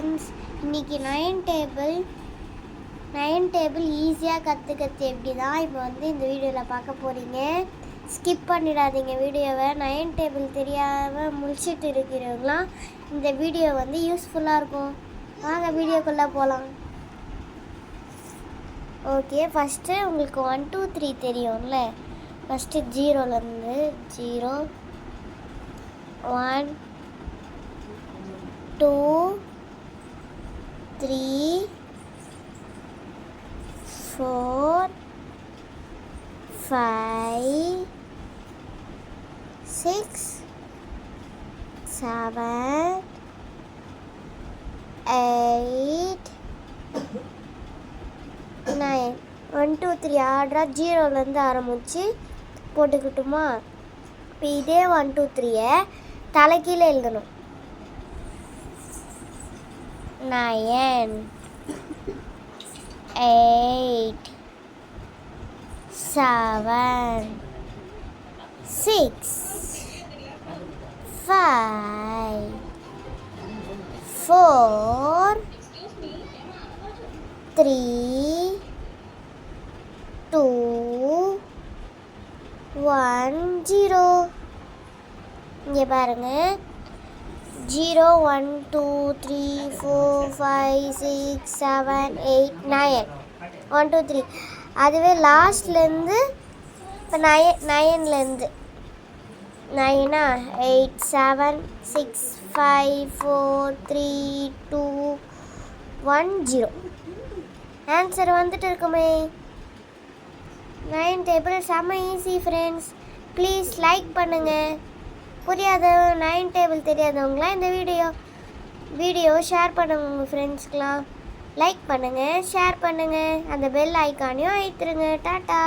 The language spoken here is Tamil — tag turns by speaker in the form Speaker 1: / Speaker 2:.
Speaker 1: ஃப்ரெண்ட்ஸ், இன்றைக்கி நைன் டேபிள் ஈஸியாக கற்றுக்கிறது எப்படி தான் இப்போ வந்து இந்த வீடியோவில் பார்க்க போகிறீங்க. ஸ்கிப் பண்ணிடாதீங்க வீடியோவை. 9 டேபிள் தெரியாமல் முழிச்சிட்டு இருக்கிறவங்களாம் இந்த வீடியோ வந்து யூஸ்ஃபுல்லாக இருக்கும். வாங்க வீடியோக்குள்ளே போகலாம். ஓகே, ஃபஸ்ட்டு உங்களுக்கு 1 2 3 தெரியும்ல. ஃபஸ்ட்டு 0லேருந்து 0 1 2 3 4 5 6 7 8 9 1 2 3 ஆர்டராக 0லேருந்து ஆரம்பித்து போட்டுக்கிட்டுமா. இப்போ இதே 1 2 3 தலைக்கீழே எழுதணும். 9 8 7 6 5 4 3 2 1 0. இங்கே பாருங்கள், 0 1 2 3 4 5 6 7 8 9 1 2 3. அதுவே லாஸ்ட்லேருந்து இப்போ 9லேருந்து 9 8 7 6 5 4 3 2 1 0. ஆன்சர் வந்துட்டு இருக்குமே. 9 டேபிள் செம்ம ஈஸி ஃப்ரெண்ட்ஸ். ப்ளீஸ் லைக் பண்ணுங்கள். புரியாத 9 டேபிள் தெரியாதவங்களாம் இந்த வீடியோ ஷேர் பண்ணுங்க உங்கள் ஃப்ரெண்ட்ஸ்க்கெலாம். லைக் பண்ணுங்கள், ஷேர் பண்ணுங்கள், அந்த பெல் ஐக்கானையும் அழுத்துருங்க. டாட்டா.